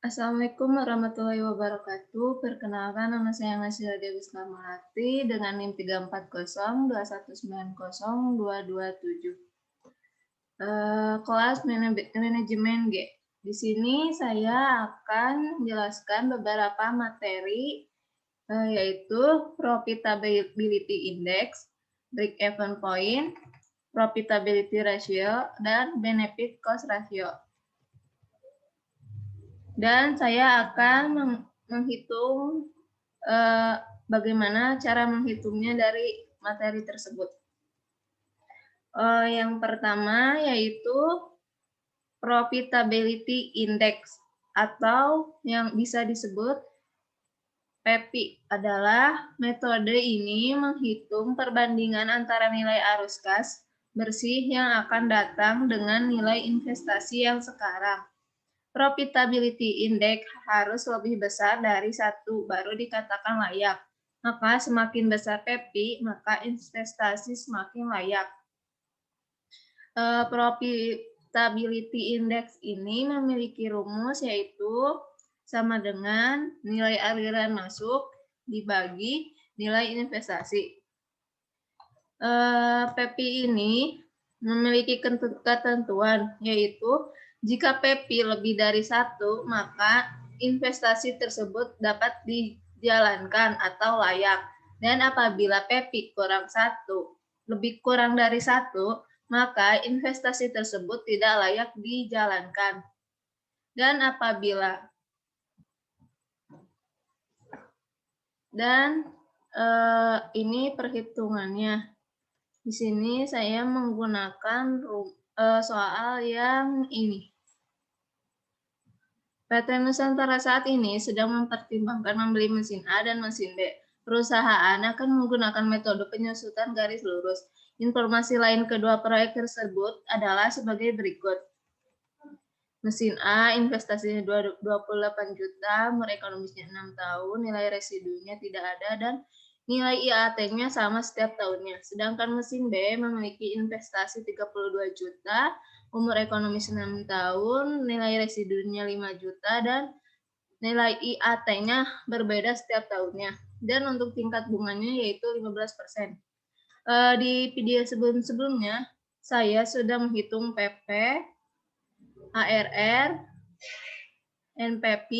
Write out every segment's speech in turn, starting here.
Assalamualaikum warahmatullahi wabarakatuh. Perkenalkan, nama saya Nasila Dewi Selamarati dengan NIM 34021990227. Kelas manajemen G. Di sini saya akan menjelaskan beberapa materi yaitu profitability index, break-even point, profitability ratio, dan benefit cost ratio. Dan saya akan menghitung bagaimana cara menghitungnya dari materi tersebut. Yang pertama yaitu profitability index atau yang bisa disebut PEPI adalah metode ini menghitung perbandingan antara nilai arus kas bersih yang akan datang dengan nilai investasi yang sekarang. Profitability index harus lebih besar dari 1 baru dikatakan layak. Maka semakin besar PEPI, maka investasi semakin layak. Profitability index ini memiliki rumus yaitu sama dengan nilai aliran masuk dibagi nilai investasi. PEPI ini memiliki ketentuan yaitu jika PEPI lebih dari 1, maka investasi tersebut dapat dijalankan atau layak. Dan apabila PEPI kurang 1, lebih kurang dari 1, maka investasi tersebut tidak layak dijalankan. Dan ini perhitungannya. Di sini saya menggunakan soal yang ini. PT Nusantara saat ini sedang mempertimbangkan membeli mesin A dan mesin B. Perusahaan akan menggunakan metode penyusutan garis lurus. Informasi lain kedua proyek tersebut adalah sebagai berikut. Mesin A investasinya 28 juta, umur ekonomisnya 6 tahun, nilai residunya tidak ada, dan nilai IAT-nya sama setiap tahunnya. Sedangkan mesin B memiliki investasi 32 juta, umur ekonomis 6 tahun, nilai residunya 5 juta, dan nilai IAT-nya berbeda setiap tahunnya. Dan untuk tingkat bunganya yaitu 15%. Di video sebelum-sebelumnya, saya sudah menghitung PP, ARR, NPP,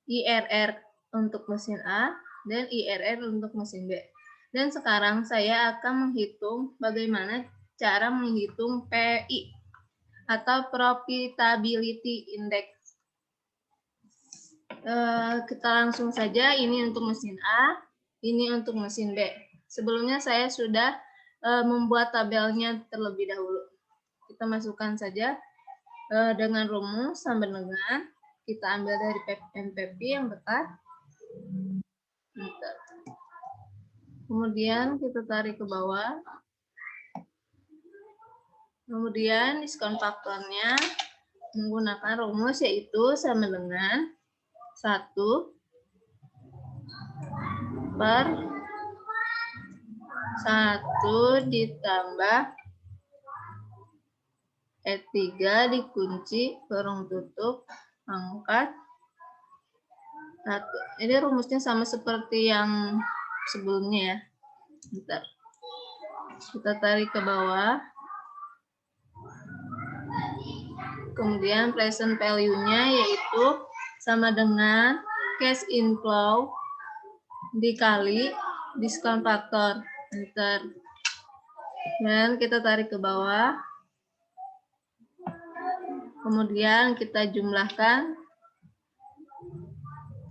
IRR untuk mesin A, dan IRR untuk mesin B. Dan sekarang saya akan menghitung bagaimana cara menghitung PI atau Profitability Index. Kita langsung saja, ini untuk mesin A, ini untuk mesin B. Sebelumnya saya sudah membuat tabelnya terlebih dahulu. Kita masukkan saja dengan rumus sama dengan kita ambil dari NPP yang dekat. Kemudian kita tarik ke bawah. Kemudian diskon faktornya menggunakan rumus yaitu sama dengan 1 per 1 ditambah E3 dikunci kurung tutup pangkat 1. Ini rumusnya sama seperti yang sebelumnya ya. Bentar. Kita tarik ke bawah. Kemudian present value-nya yaitu sama dengan cash inflow dikali diskon faktor. Bentar. Dan kita tarik ke bawah. Kemudian kita jumlahkan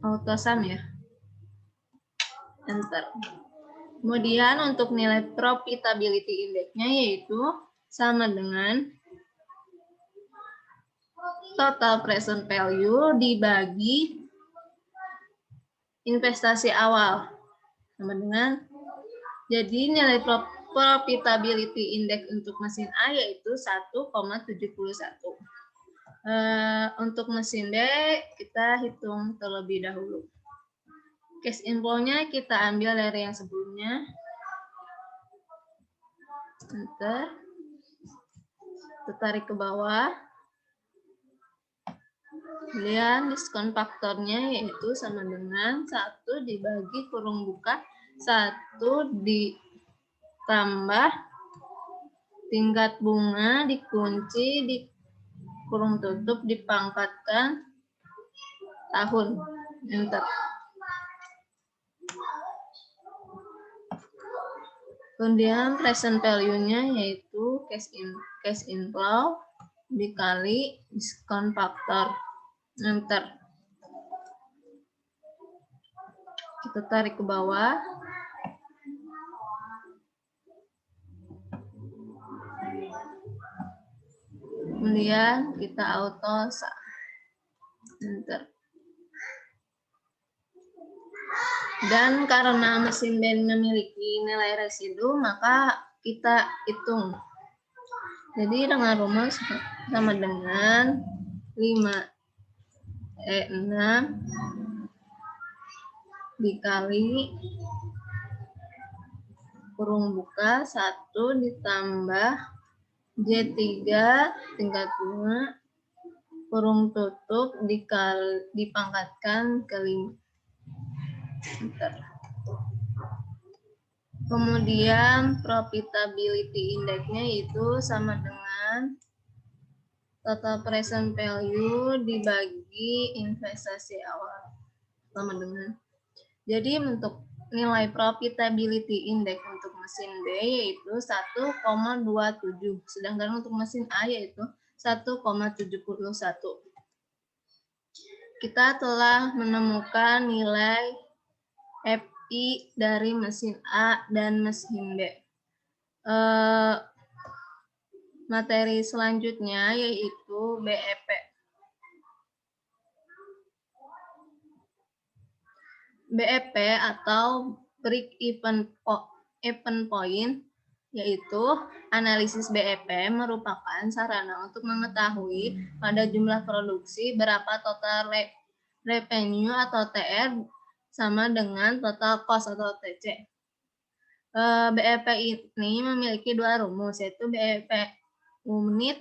autosum ya. Enter. Kemudian untuk nilai profitability index-nya yaitu sama dengan total present value dibagi investasi awal. Sama dengan, jadi nilai profitability index untuk mesin A yaitu 1,71. Untuk mesin B kita hitung terlebih dahulu. Cash inflow-nya kita ambil dari yang sebelumnya. Enter. Kita tarik ke bawah. Kemudian diskon faktornya yaitu sama dengan 1 dibagi kurung buka 1 ditambah tingkat bunga dikunci di kurung tutup dipangkatkan tahun. Enter. Kemudian present value-nya yaitu cash inflow dikali diskon faktor. Enter. Kita tarik ke bawah. Kemudian kita auto enter. Dan karena mesin band memiliki nilai residu, maka kita hitung. Jadi dengan rumus sama dengan 6 dikali kurung buka 1 ditambah J3 tingkat bunga kurung tutup dipangkatkan ke 5. Kemudian profitability index-nya itu sama dengan total present value dibagi investasi awal. Sama dengan. Jadi untuk nilai profitability index untuk mesin B yaitu 1,27. Sedangkan untuk mesin A yaitu 1,71. Kita telah menemukan nilai FI dari mesin A dan mesin B. Materi selanjutnya yaitu BEP. BEP atau break even point yaitu analisis BEP merupakan sarana untuk mengetahui pada jumlah produksi berapa total revenue atau TR sama dengan total cost atau TC. BEP ini memiliki 2 rumus, yaitu BEP unit.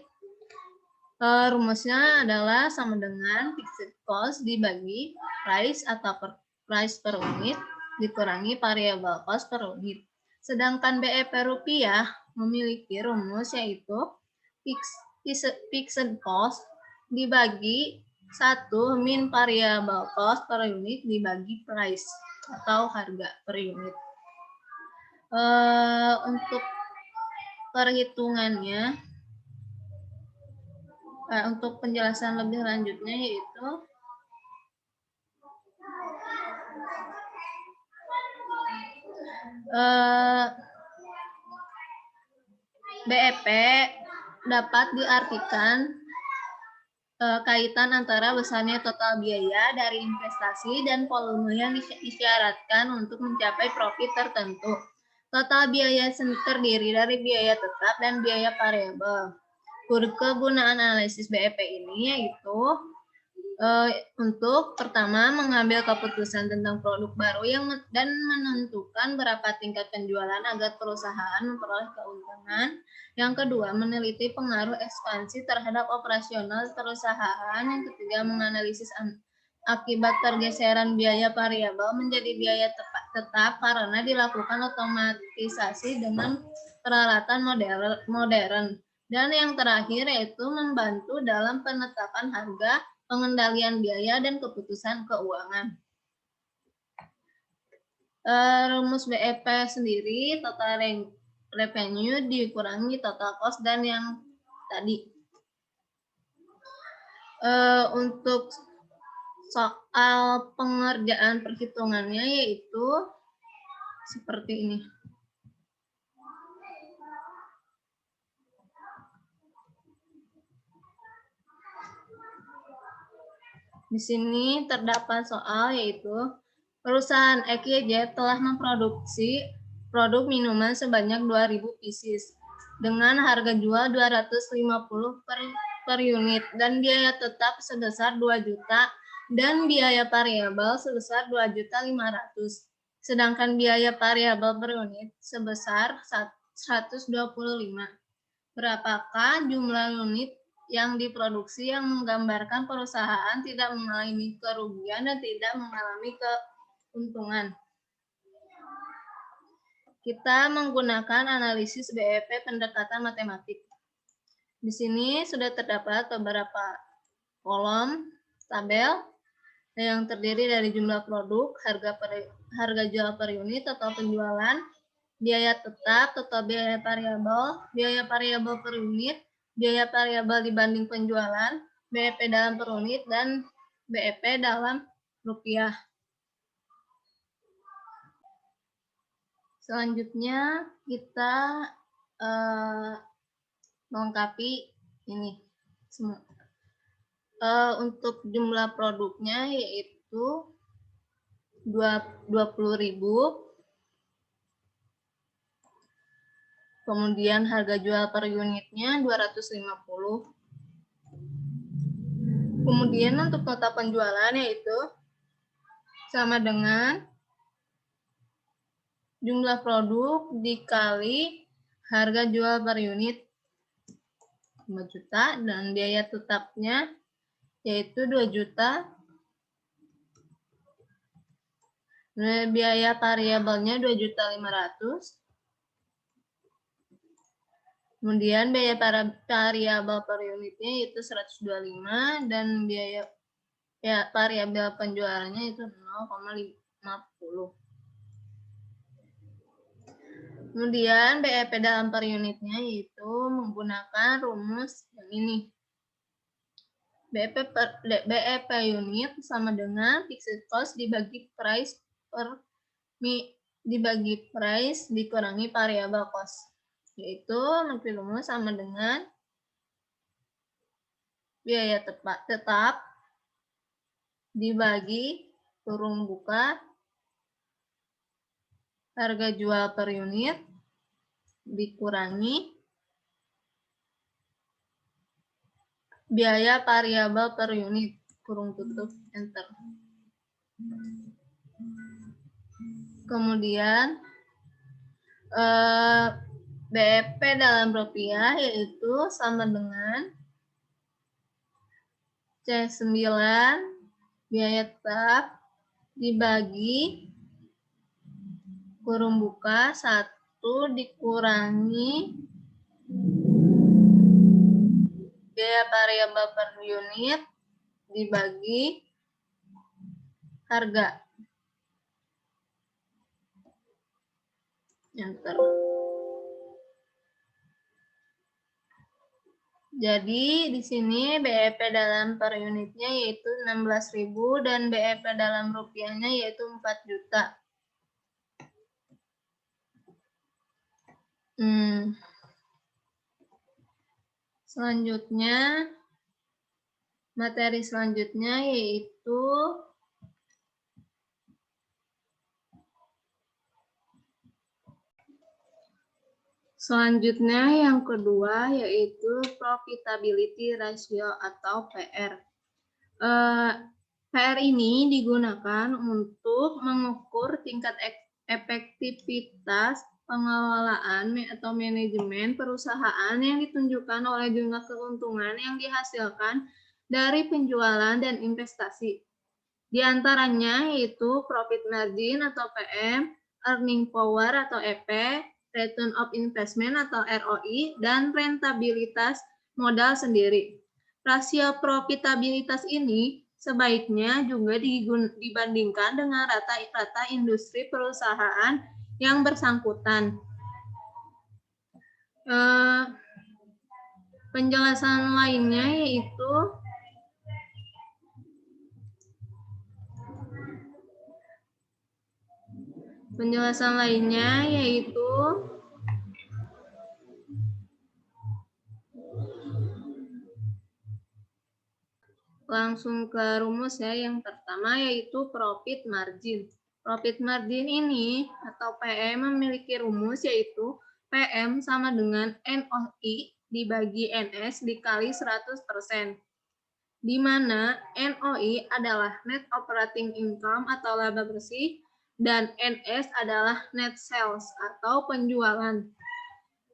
Rumusnya adalah sama dengan fixed cost dibagi price atau price per unit dikurangi variable cost per unit. Sedangkan BEP rupiah memiliki rumus yaitu fixed cost dibagi 1 min variable cost per unit dibagi price atau harga per unit. Untuk perhitungannya, untuk penjelasan lebih lanjutnya yaitu BEP dapat diartikan kaitan antara besarnya total biaya dari investasi dan volume yang disyaratkan untuk mencapai profit tertentu. Total biaya terdiri dari biaya tetap dan biaya variabel. Kegunaan analisis BEP ini yaitu untuk pertama mengambil keputusan tentang produk baru dan menentukan berapa tingkat penjualan agar perusahaan memperoleh keuntungan. Yang kedua, meneliti pengaruh ekspansi terhadap operasional perusahaan. Yang ketiga, menganalisis akibat pergeseran biaya variabel menjadi biaya tetap karena dilakukan otomatisasi dengan peralatan modern. Dan yang terakhir yaitu membantu dalam penetapan harga, pengendalian biaya, dan keputusan keuangan. Rumus BEP sendiri, total revenue dikurangi total cost dan yang tadi. Untuk soal pengerjaan perhitungannya yaitu seperti ini. Di sini terdapat soal yaitu perusahaan XYZ telah memproduksi produk minuman sebanyak 2.000 pieces dengan harga jual 250 per unit dan biaya tetap sebesar 2 juta dan biaya variabel sebesar 2.500.000. Sedangkan biaya variabel per unit sebesar 125. Berapakah jumlah unit yang diproduksi yang menggambarkan perusahaan tidak mengalami kerugian dan tidak mengalami keuntungan. Kita menggunakan analisis BEP pendekatan matematik. Di sini sudah terdapat beberapa kolom tabel yang terdiri dari jumlah produk, harga jual per unit atau penjualan, biaya tetap atau biaya variabel per unit, biaya variabel dibanding penjualan, BEP dalam per unit, dan BEP dalam rupiah. Selanjutnya kita melengkapi ini semua. Untuk jumlah produknya yaitu 20.000. Kemudian harga jual per unitnya 250. Kemudian untuk total penjualan yaitu sama dengan jumlah produk dikali harga jual per unit 5 juta dan biaya tetapnya yaitu 2 juta. Biaya variabelnya 2.500.000. Kemudian biaya variabel per unitnya yaitu 125 dan biaya variabel penjualannya itu 0,50. Kemudian BEP dalam per unitnya yaitu menggunakan rumus yang ini. BEP unit sama dengan fixed cost dibagi price dikurangi variable cost. Yaitu rumus sama dengan biaya tetap dibagi kurung buka harga jual per unit dikurangi biaya variabel per unit kurung tutup enter. Kemudian BEP dalam rupiah yaitu sama dengan C9 biaya tetap dibagi kurung buka 1 dikurangi biaya variabel per unit dibagi harga. Enter. Jadi di sini BEP dalam per unitnya yaitu 16.000 dan BEP dalam rupiahnya yaitu 4 juta. Selanjutnya, materi selanjutnya yaitu yang kedua yaitu profitability ratio atau PR. PR ini digunakan untuk mengukur tingkat efektivitas pengelolaan atau manajemen perusahaan yang ditunjukkan oleh jumlah keuntungan yang dihasilkan dari penjualan dan investasi. Di antaranya yaitu profit margin atau PM, earning power atau EP, return of investment atau ROI, dan rentabilitas modal sendiri. Rasio profitabilitas ini sebaiknya juga dibandingkan dengan rata-rata industri perusahaan yang bersangkutan. Penjelasan lainnya yaitu langsung ke rumus ya. Yang pertama yaitu profit margin. Profit margin ini atau PM memiliki rumus yaitu PM sama dengan NOI dibagi NS dikali 100%. Di mana NOI adalah net operating income atau laba bersih dan NS adalah net sales atau penjualan.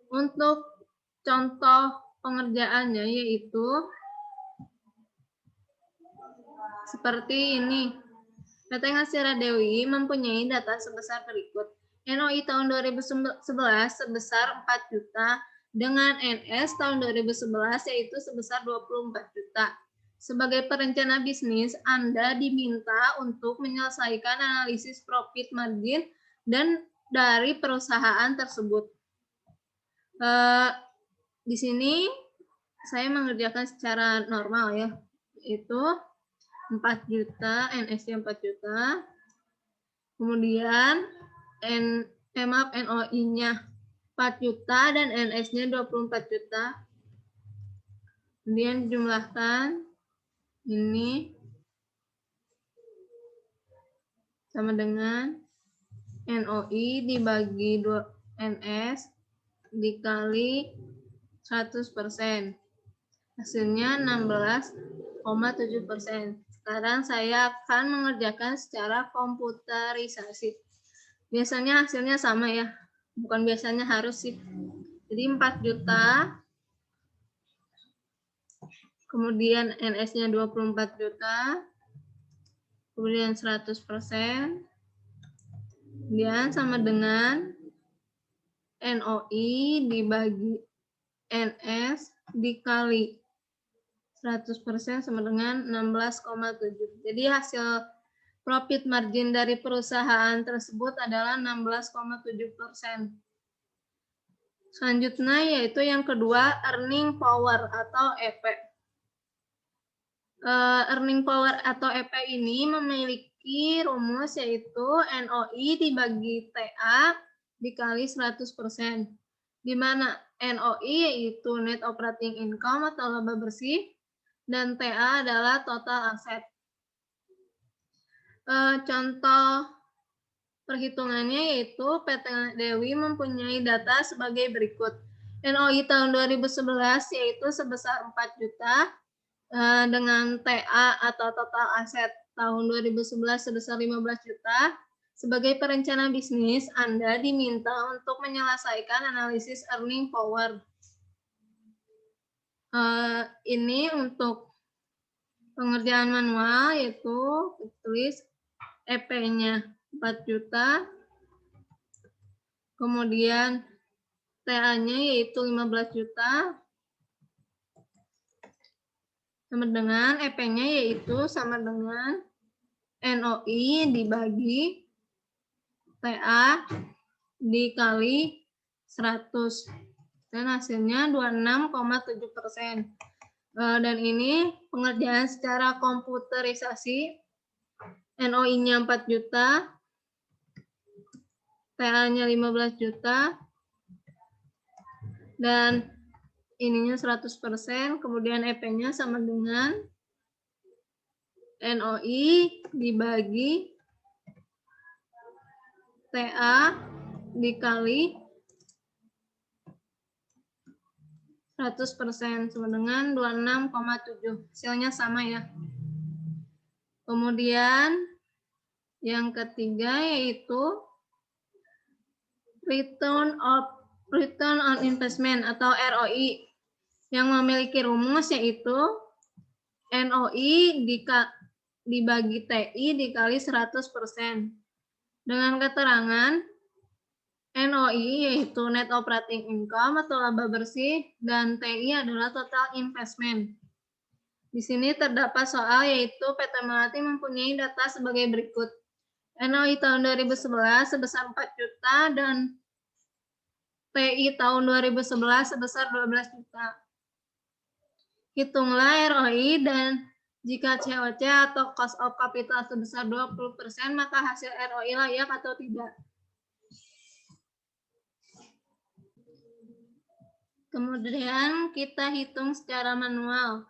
Untuk contoh pengerjaannya yaitu seperti ini. PT Ngasira Dewi mempunyai data sebesar berikut. NOI tahun 2011 sebesar 4 juta dengan NS tahun 2011 yaitu sebesar 24 juta. Sebagai perencana bisnis, Anda diminta untuk menyelesaikan analisis profit margin dan dari perusahaan tersebut. Di sini saya mengerjakan secara normal ya, yaitu 4 juta, NS-nya 4 juta, kemudian NOI-nya 4 juta dan NS-nya 24 juta. Kemudian dijumlahkan ini sama dengan NOI dibagi 2 NS dikali 100%. Hasilnya 16,7%. Sekarang saya akan mengerjakan secara komputerisasi. Biasanya hasilnya sama ya, bukan biasanya harus sih. Jadi 4 juta, kemudian NS-nya 24 juta, kemudian 100%, kemudian sama dengan NOI dibagi NS dikali 100% sama dengan 16,7. Jadi hasil profit margin dari perusahaan tersebut adalah 16,7%. Selanjutnya yaitu yang kedua, earning power atau EP. Earning power atau EP ini memiliki rumus yaitu NOI dibagi TA dikali 100%. Di mana NOI yaitu net operating income atau laba bersih, dan TA adalah total aset. Contoh perhitungannya yaitu PT Dewi mempunyai data sebagai berikut. NOI tahun 2011 yaitu sebesar 4 juta dengan TA atau total aset tahun 2011 sebesar 15 juta. Sebagai perencana bisnis, Anda diminta untuk menyelesaikan analisis earning power. Ini untuk pengerjaan manual yaitu tulis EP-nya 4 juta, kemudian TA-nya yaitu 15 juta, sama dengan EP-nya yaitu sama dengan NOI dibagi TA dikali 100. Dan hasilnya 26,7%. Dan ini pengerjaan secara komputerisasi. NOI-nya 4 juta, TA-nya 15 juta, dan ininya 100%, kemudian EP-nya sama dengan NOI dibagi TA dikali 100% sama dengan 26,7. Hasilnya sama ya. Kemudian yang ketiga yaitu return on investment atau ROI yang memiliki rumus yaitu NOI dibagi TI dikali 100%. Dengan keterangan NOI yaitu net operating income atau laba bersih dan TI adalah total investment. Di sini terdapat soal yaitu PT Melati mempunyai data sebagai berikut. NOI tahun 2011 sebesar 4 juta dan TI tahun 2011 sebesar 12 juta. Hitunglah ROI dan jika COC atau cost of capital sebesar 20%, maka hasil ROI layak atau tidak. Kemudian kita hitung secara manual.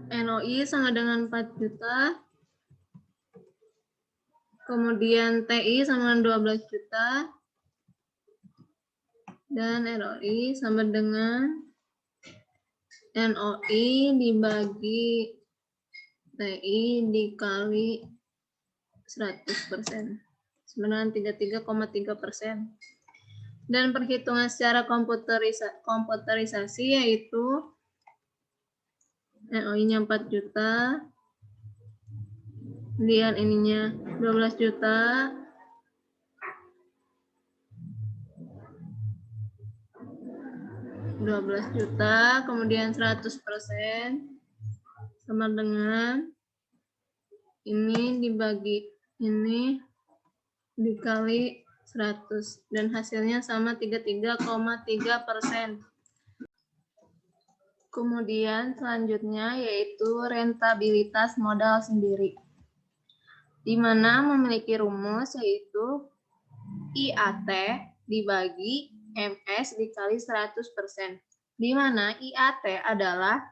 NOI sama dengan 4 juta. Kemudian TI sama dengan 12 juta. Dan ROI sama dengan NOI dibagi TI dikali 100%. Sebenarnya 33,3%. Dan perhitungan secara komputerisasi yaitu NOI-nya 4 juta, kemudian ininya 12 juta, kemudian 100% sama dengan ini dibagi ini dikali 100 dan hasilnya sama 33,3%. Kemudian selanjutnya yaitu rentabilitas modal sendiri, di mana memiliki rumus yaitu IAT dibagi MS dikali 100%, di mana IAT adalah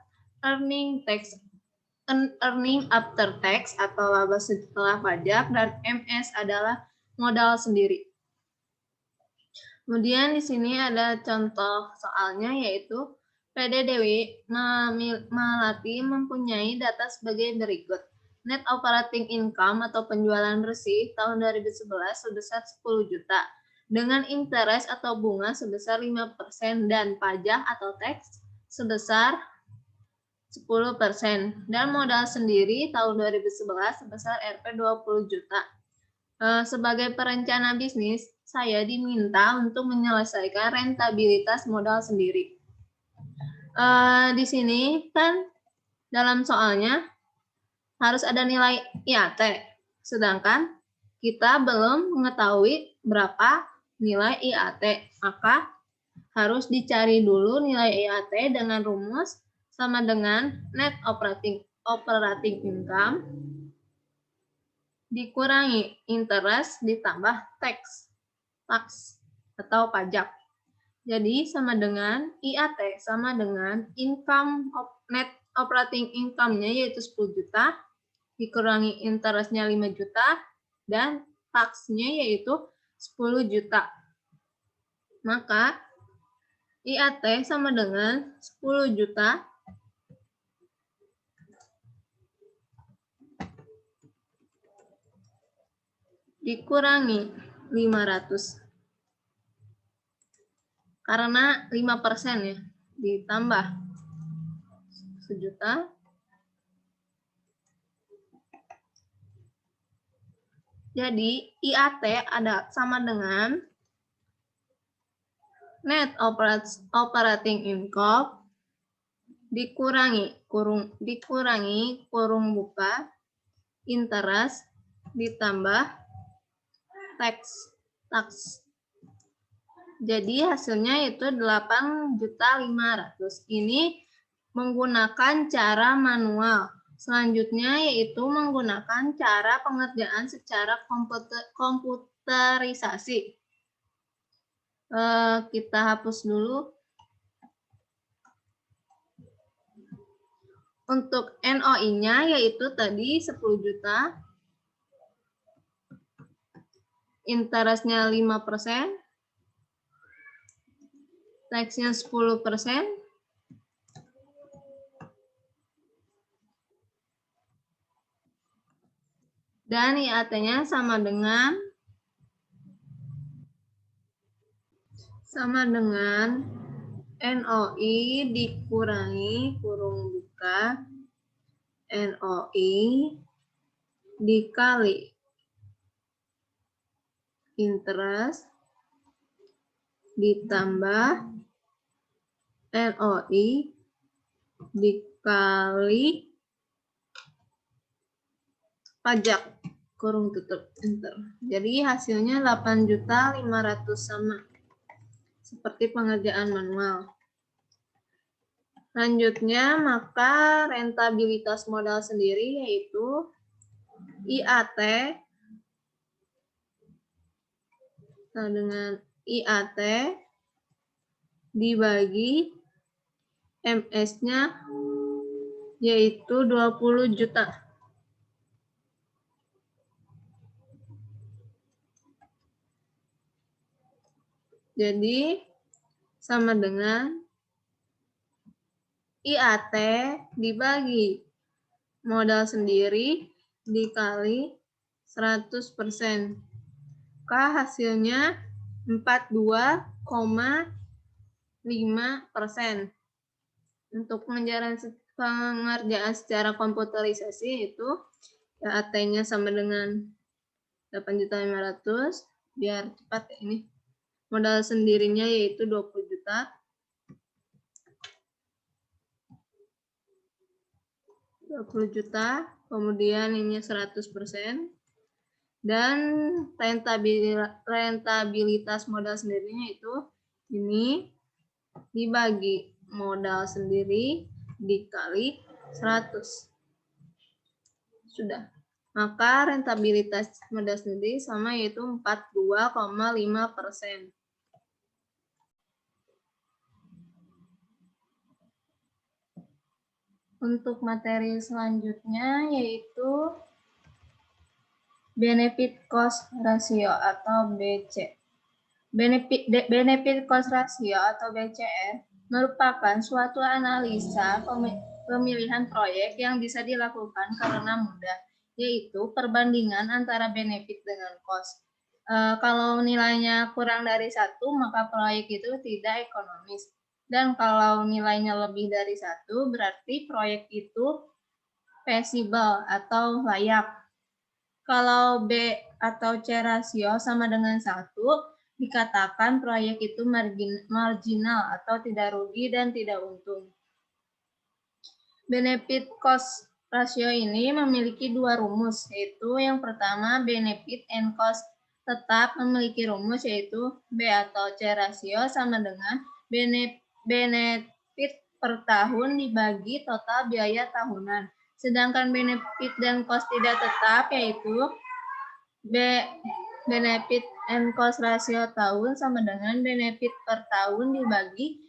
earning after tax atau laba setelah pajak, dan MS adalah modal sendiri. Kemudian di sini ada contoh soalnya yaitu PD Dewi Melati mempunyai data sebagai berikut. Net operating income atau penjualan bersih tahun 2011 sebesar 10 juta dengan interest atau bunga sebesar 5% dan pajak atau tax sebesar 10%, dan modal sendiri tahun 2011 sebesar Rp 20 juta. Sebagai perencana bisnis, saya diminta untuk menyelesaikan rentabilitas modal sendiri. Di sini kan dalam soalnya harus ada nilai IAT, sedangkan kita belum mengetahui berapa nilai IAT, maka harus dicari dulu nilai IAT dengan rumus sama dengan net operating income dikurangi interest ditambah tax atau pajak. Jadi sama dengan IAT sama dengan net operating income-nya yaitu 10 juta dikurangi interest-nya 5 juta dan tax-nya yaitu 10 juta. Maka IAT sama dengan 10 juta dikurangi 500. Karena 5% ya, ditambah 1 juta. Jadi IAT ada sama dengan net operating income dikurangi kurung buka interest ditambah tax. Jadi hasilnya itu 8.500.000. Ini menggunakan cara manual. Selanjutnya yaitu menggunakan cara pengerjaan secara komputerisasi. Kita hapus dulu. Untuk NOI-nya yaitu tadi 10 juta. Interest-nya 5%. Tax-nya 10%. Dan IAT-nya sama dengan NOI dikurangi kurung buka NOI dikali interest ditambah NOI dikali pajak kurung tutup enter. Jadi hasilnya 8.500.000 sama seperti pengerjaan manual. Selanjutnya maka rentabilitas modal sendiri yaitu IAT dengan IAT dibagi MS-nya yaitu 20 juta. Jadi sama dengan IAT dibagi modal sendiri dikali 100%. Hasilnya 42,5%. Untuk pengerjaan secara komputerisasi itu IAT-nya sama dengan 8.500.000, biar cepat ya ini. Modal sendirinya yaitu 20 juta. 20 juta, kemudian ini 100%. Dan rentabilitas modal sendirinya itu ini dibagi modal sendiri dikali 100. Sudah. Maka rentabilitas modal sendiri sama yaitu 42,5%. Untuk materi selanjutnya yaitu benefit cost ratio atau BC. Benefit cost ratio atau BCR merupakan suatu analisa pemilihan proyek yang bisa dilakukan karena mudah, yaitu perbandingan antara benefit dengan cost. Kalau nilainya kurang dari 1, maka proyek itu tidak ekonomis. Dan kalau nilainya lebih dari 1, berarti proyek itu feasible atau layak. Kalau B atau C rasio sama dengan 1, dikatakan proyek itu marginal atau tidak rugi dan tidak untung. Benefit cost ratio ini memiliki 2 rumus, yaitu yang pertama benefit and cost tetap memiliki rumus yaitu B atau C rasio sama dengan benefit per tahun dibagi total biaya tahunan. Sedangkan benefit dan cost tidak tetap yaitu benefit and cost ratio tahun sama dengan benefit per tahun dibagi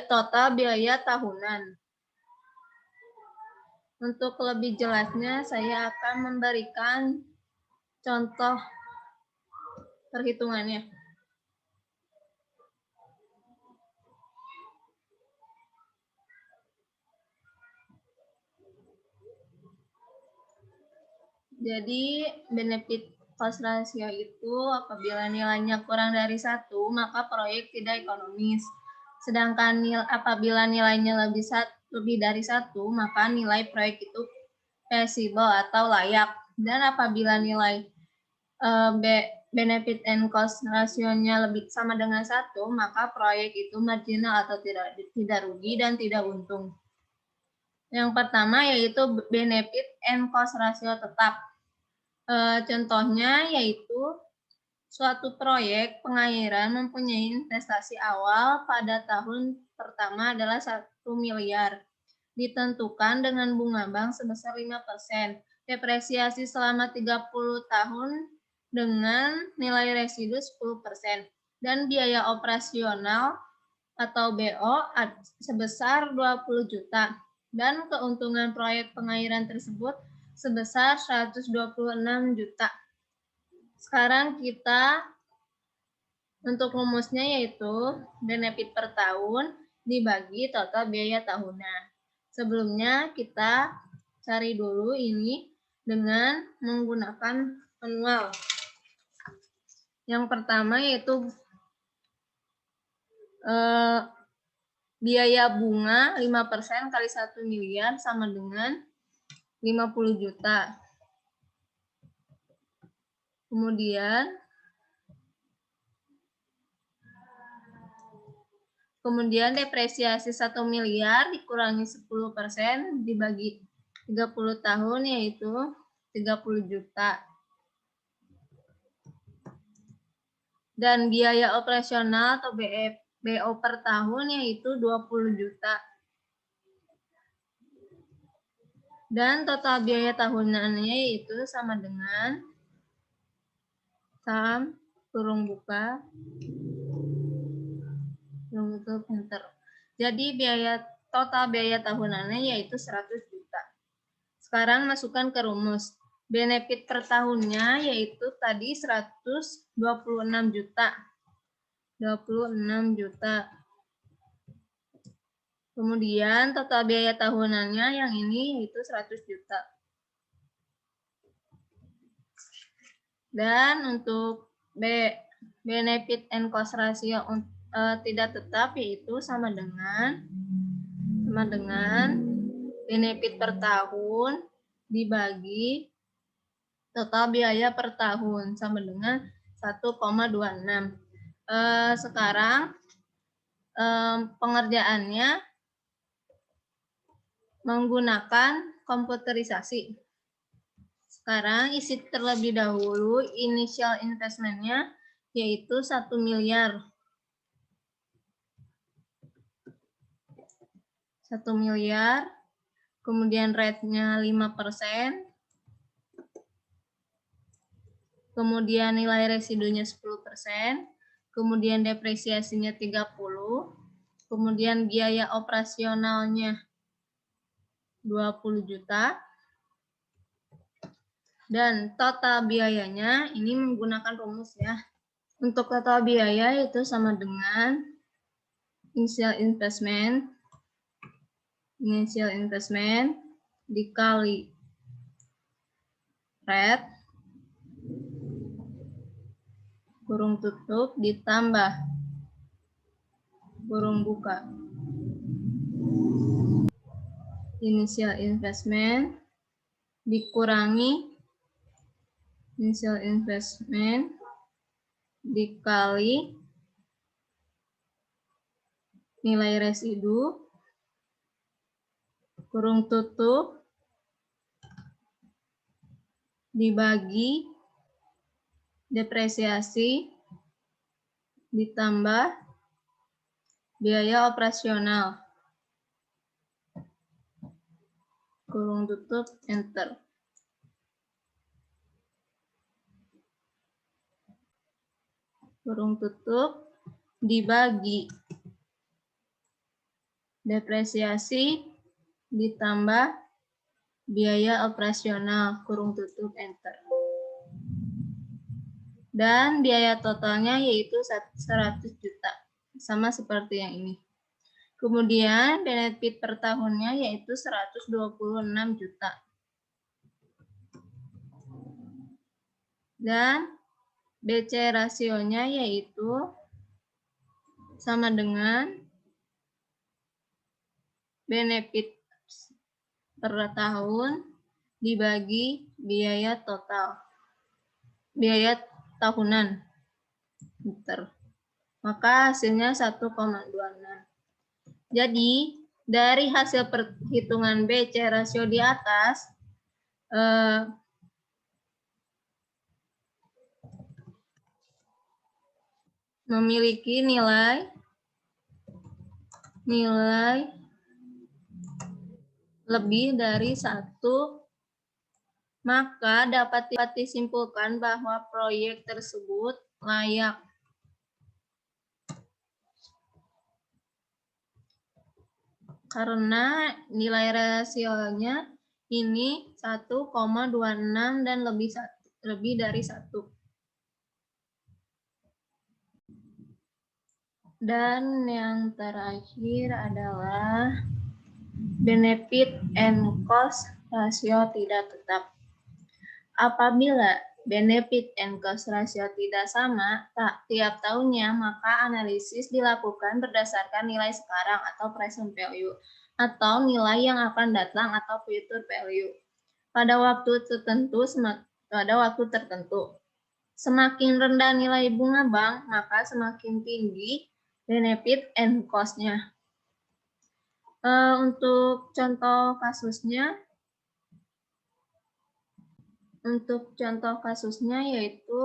total biaya tahunan. Untuk lebih jelasnya, saya akan memberikan contoh perhitungannya. Jadi, benefit cost ratio itu apabila nilainya kurang dari 1, maka proyek tidak ekonomis. Sedangkan apabila nilainya lebih dari 1, maka nilai proyek itu feasible atau layak. Dan apabila nilai benefit and cost ratio-nya lebih sama dengan 1, maka proyek itu marginal atau tidak rugi dan tidak untung. Yang pertama yaitu benefit and cost ratio tetap. Contohnya yaitu suatu proyek pengairan mempunyai investasi awal pada tahun pertama adalah 1 miliar. Ditentukan dengan bunga bank sebesar 5%. Depresiasi selama 30 tahun dengan nilai residu 10%. Dan biaya operasional atau BO sebesar 20 juta. Dan keuntungan proyek pengairan tersebut sebesar 126 juta. Sekarang kita untuk rumusnya yaitu benefit per tahun dibagi total biaya tahunan. Sebelumnya kita cari dulu ini dengan menggunakan manual. Yang pertama yaitu biaya bunga 5% kali 1 miliar sama dengan 50 juta. Kemudian depresiasi 1 miliar dikurangi 10% dibagi 30 tahun yaitu 30 juta. Dan biaya operasional atau BO per tahun yaitu 20 juta. Dan total biaya tahunannya yaitu sama dengan Jadi total biaya tahunannya yaitu 100 juta. Sekarang masukkan ke rumus. Benefit per tahunnya yaitu tadi 126 juta. 26 juta. Kemudian total biaya tahunannya yang ini yaitu 100 juta. Dan untuk B, benefit and cost ratio tidak tetap yaitu sama dengan benefit per tahun dibagi total biaya per tahun sama dengan 1,26. Sekarang pengerjaannya menggunakan komputerisasi. Sekarang isi terlebih dahulu initial investment-nya yaitu 1 miliar. 1 miliar, kemudian rate-nya 5%, kemudian nilai residunya 10%, kemudian depresiasinya 30%, kemudian biaya operasionalnya 20 juta, dan total biayanya ini menggunakan rumus ya. Untuk total biaya itu sama dengan initial investment dikali rate kurung tutup ditambah kurung buka initial investment dikurangi initial investment dikali nilai residu kurung tutup dibagi depresiasi ditambah biaya operasional kurung tutup enter. Kurung tutup dibagi depresiasi ditambah biaya operasional kurung tutup enter. Dan biaya totalnya yaitu 100 juta, sama seperti yang ini. Kemudian benefit per tahunnya yaitu 126 juta. Dan BC rasionya yaitu sama dengan benefit per tahun dibagi biaya total. Biaya tahunan. Maka hasilnya 1,26. Jadi, dari hasil perhitungan BC rasio di atas, memiliki nilai lebih dari 1, maka dapat disimpulkan bahwa proyek tersebut layak. Karena nilai rasionya ini 1,26 dan lebih dari 1. Dan yang terakhir adalah benefit and cost rasio tidak tetap. Apabila benefit and cost ratio tidak sama tiap tahunnya, maka analisis dilakukan berdasarkan nilai sekarang atau present value, atau nilai yang akan datang atau future value. Pada waktu tertentu. Semakin rendah nilai bunga bank, maka semakin tinggi benefit and cost-nya. Untuk contoh kasusnya yaitu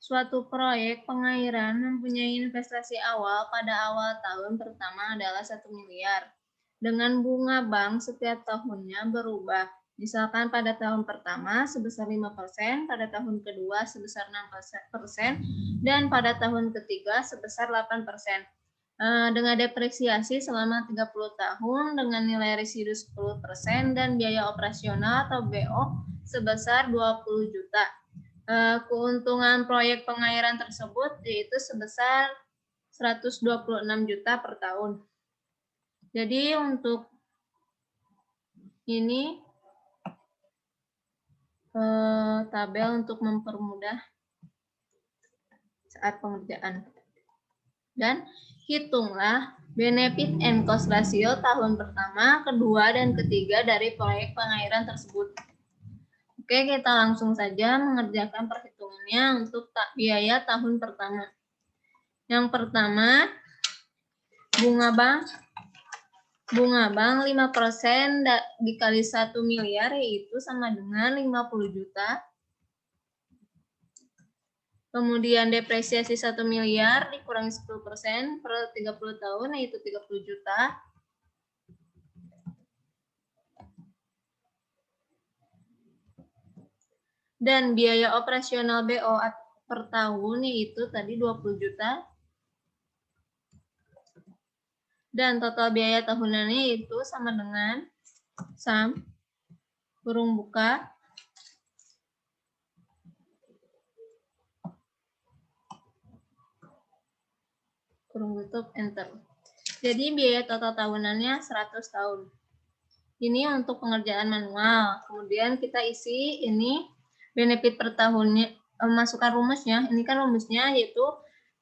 suatu proyek pengairan mempunyai investasi awal pada awal tahun pertama adalah 1 miliar. Dengan bunga bank setiap tahunnya berubah. Misalkan pada tahun pertama sebesar 5%, pada tahun kedua sebesar 6%, dan pada tahun ketiga sebesar 8%. Dengan depresiasi selama 30 tahun dengan nilai residu 10% dan biaya operasional atau BO sebesar 20 juta. Keuntungan proyek pengairan tersebut yaitu sebesar 126 juta per tahun. Jadi untuk ini tabel untuk mempermudah saat pengerjaan. Dan hitunglah benefit and cost ratio tahun pertama, kedua, dan ketiga dari proyek pengairan tersebut. Oke, kita langsung saja mengerjakan perhitungannya untuk biaya tahun pertama. Yang pertama, bunga bank 5% dikali 1 miliar, yaitu sama dengan 50 juta. Kemudian depresiasi 1 miliar dikurangi 10% per 30 tahun, yaitu 30 juta. Dan biaya operasional BO per tahun, yaitu tadi 20 juta. Dan total biaya tahunannya itu sama dengan SAM, kurung buka, kurung tutup, enter. Jadi biaya total tahunannya 100 tahun. Ini untuk pengerjaan manual. Kemudian kita isi ini benefit per tahunnya, masukkan rumusnya. Ini kan rumusnya yaitu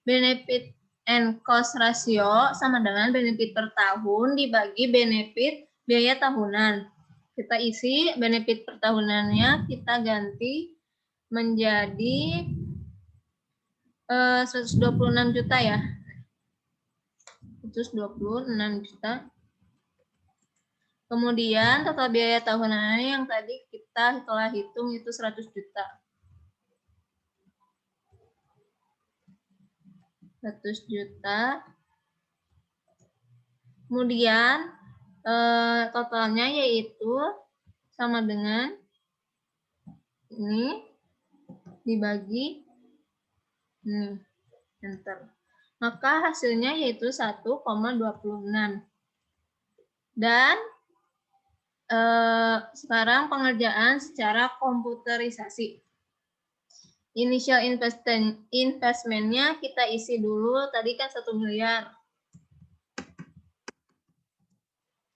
benefit and cost ratio sama dengan benefit per tahun dibagi benefit biaya tahunan. Kita isi benefit per tahunannya, kita ganti menjadi 126 juta ya. 126 juta. Kemudian total biaya tahunannya yang tadi kita telah hitung itu 100 juta. 100 juta. Kemudian totalnya yaitu sama dengan ini dibagi ini, enter. Maka hasilnya yaitu 1,26. Dan sekarang pengerjaan secara komputerisasi. Initial investment-nya kita isi dulu, tadi kan 1 miliar.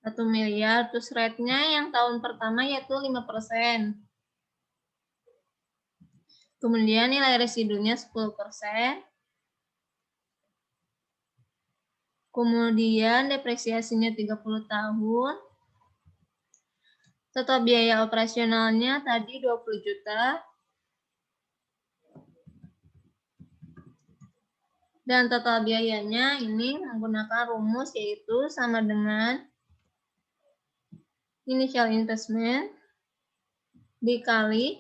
1 miliar, terus rate-nya yang tahun pertama yaitu 5%. Kemudian nilai residunya 10%. Kemudian depresiasinya 30 tahun. Total biaya operasionalnya tadi 20 juta. Dan total biayanya ini menggunakan rumus yaitu sama dengan initial investment dikali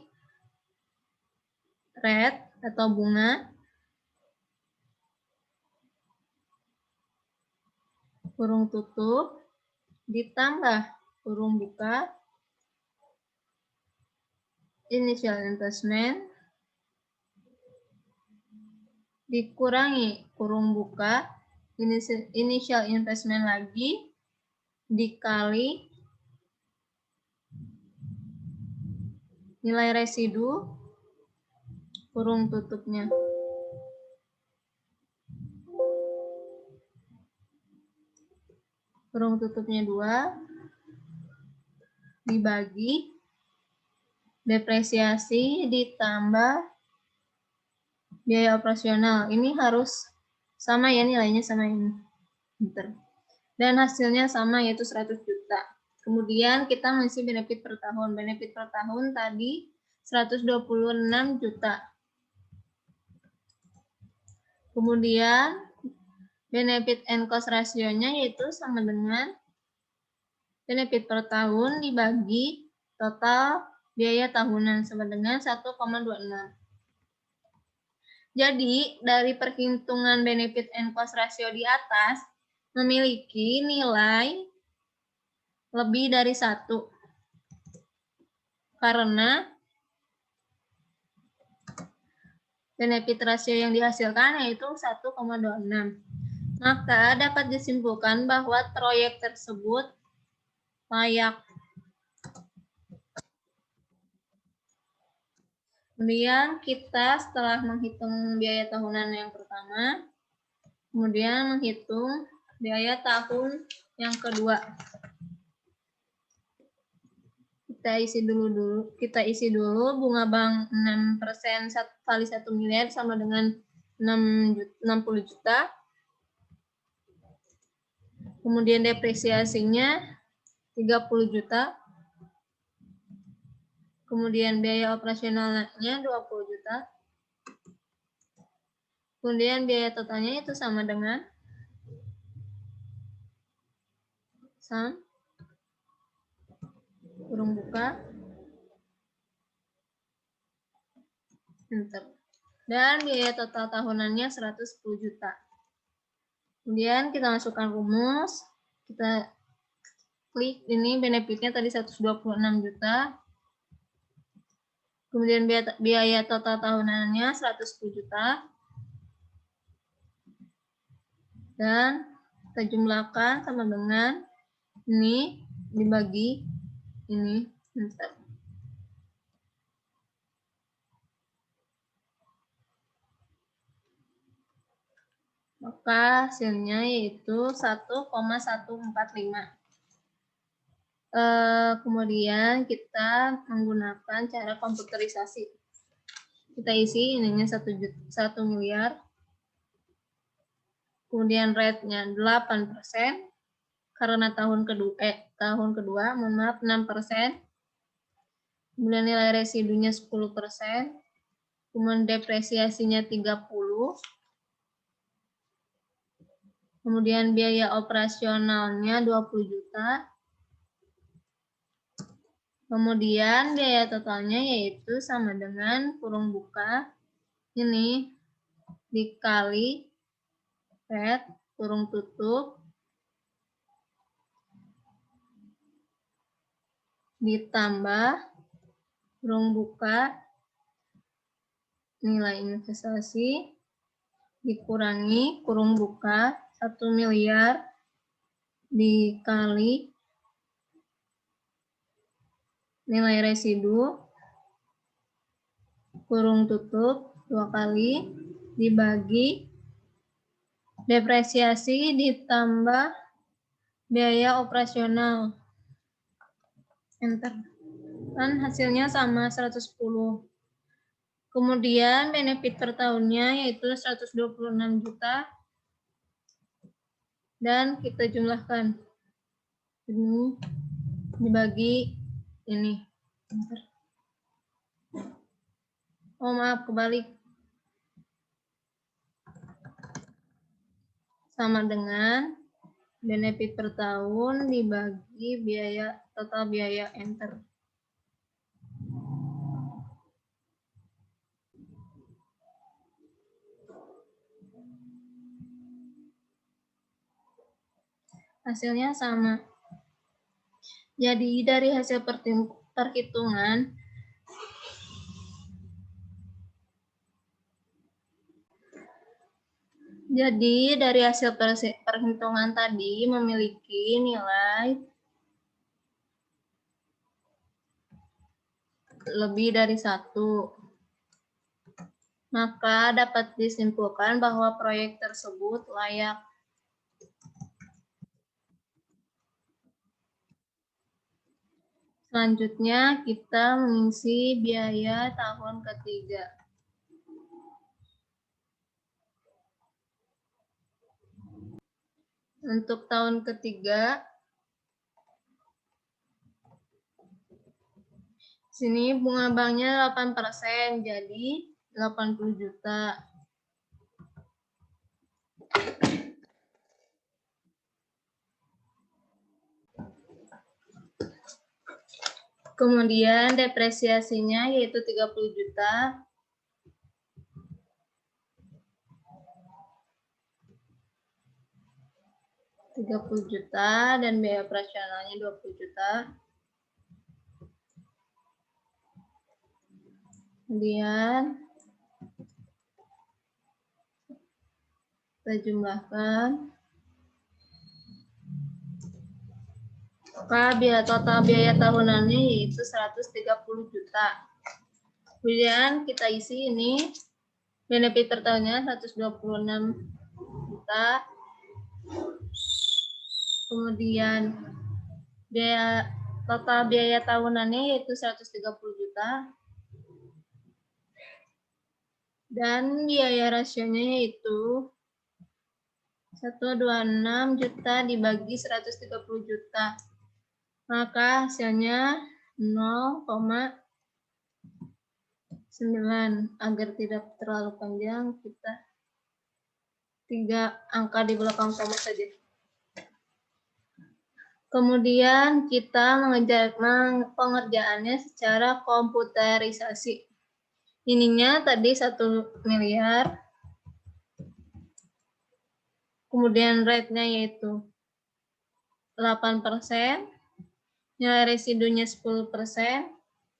rate atau bunga kurung tutup ditambah kurung buka initial investment dikurangi kurung buka initial investment lagi dikali nilai residu kurung tutupnya. Kurung tutupnya 2 dibagi depresiasi ditambah biaya operasional. Ini harus sama ya, nilainya sama ini. Dan hasilnya sama yaitu 100 juta. Kemudian kita mengisi benefit per tahun. Benefit per tahun tadi 126 juta. Kemudian benefit and cost ratio-nya yaitu sama dengan benefit per tahun dibagi total biaya tahunan sama dengan 1,26. Jadi, dari perhitungan benefit and cost ratio di atas memiliki nilai lebih dari 1. Karena benefit ratio yang dihasilkan yaitu 1,26. Maka dapat disimpulkan bahwa proyek tersebut layak. Kemudian kita setelah menghitung biaya tahunan yang pertama, kemudian menghitung biaya tahun Yang kedua, kita isi dulu bunga bank 6% kali 1 miliar sama dengan 60 juta. Kemudian depresiasinya 30 juta. Kemudian biaya operasionalnya 20 juta. Kemudian biaya totalnya itu sama dengan kurung buka, enter. Dan biaya total tahunannya 110 juta. Kemudian kita masukkan rumus, kita klik ini benefitnya tadi 126 juta. Kemudian biaya total tahunannya 110 juta. Dan kita jumlahkan sama dengan ini dibagi ini, enter. Maka hasilnya yaitu 1,145. Kemudian kita menggunakan cara komputerisasi. Kita isi ininya 1 miliar. Kemudian rate-nya 8%. Karena tahun kedua, mohon maaf, 6%. Kemudian nilai residunya 10%. Kemudian depresiasinya 30%. Kemudian biaya operasionalnya 20 juta. Kemudian biaya totalnya yaitu sama dengan kurung buka ini dikali rate kurung tutup ditambah kurung buka nilai investasi dikurangi kurung buka 1 miliar dikali nilai residu kurung tutup 2 kali dibagi depresiasi ditambah biaya operasional, enter. Dan hasilnya sama 110. Kemudian benefit per tahunnya yaitu 126 juta. Dan kita jumlahkan. Ini dibagi ini. Oh maaf, kebalik. Sama dengan benefit per tahun dibagi total biaya, enter. Hasilnya sama. Jadi dari hasil perhitungan perhitungan tadi memiliki nilai lebih dari 1. Maka dapat disimpulkan bahwa proyek tersebut layak. Selanjutnya kita mengisi biaya tahun ketiga. Untuk tahun ketiga, sini bunga banknya 8%, jadi 80 juta. Kemudian depresiasinya yaitu 30 juta. $30 juta dan biaya operasionalnya 20 juta. Kemudian kita jumlahkan. Maka total biaya tahunannya yaitu 130 juta. Kemudian kita isi ini benefit per tahunnya 126 juta. Kemudian total biaya tahunannya yaitu 130 juta. Dan biaya rasionya yaitu 126 juta dibagi 130 juta. Maka hasilnya 0,9. Agar tidak terlalu panjang, kita 3 angka di belakang koma saja. Kemudian kita mengerjakan pengerjaannya secara komputerisasi. Ininya tadi 1 miliar. Kemudian rate-nya yaitu 8%. Nilai residunya 10%.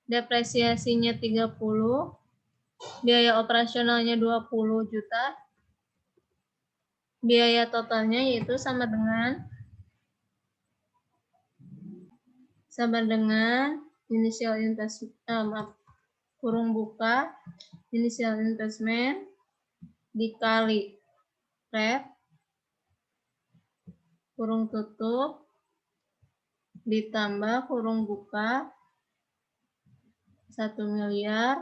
Depresiasinya 30. Biaya operasionalnya 20 juta. Biaya totalnya yaitu sama dengan initial investment, kurung buka, initial investment dikali rate, kurung tutup, ditambah kurung buka 1 miliar,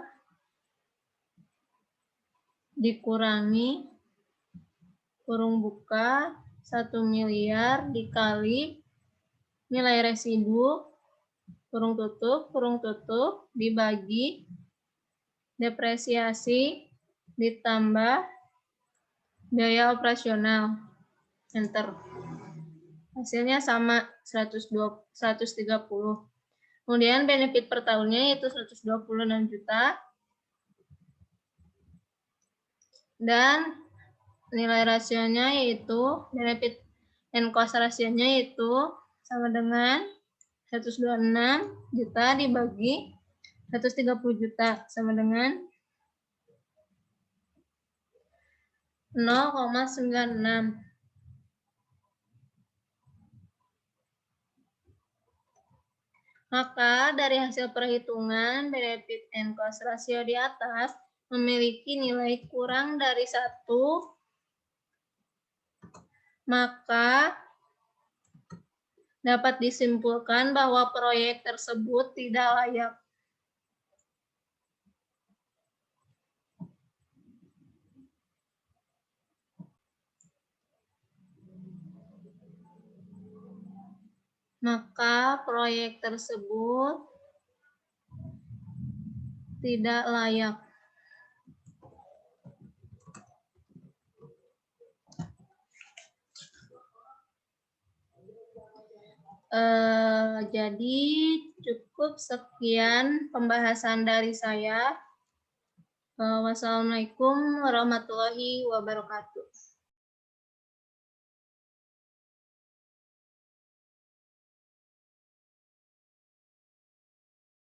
dikurangi kurung buka 1 miliar dikali nilai residu kurung tutup dibagi depresiasi ditambah biaya operasional. Enter. Hasilnya sama 130. Kemudian benefit per tahunnya yaitu 126 juta. Dan nilai rasionya yaitu benefit and cost rasionya yaitu sama dengan 126 juta dibagi 130 juta sama dengan 0,96. Maka dari hasil perhitungan benefit and cost ratio di atas memiliki nilai kurang dari 1, maka dapat disimpulkan bahwa proyek tersebut tidak layak. Maka proyek tersebut tidak layak. Jadi cukup sekian pembahasan dari saya. Wassalamualaikum warahmatullahi wabarakatuh.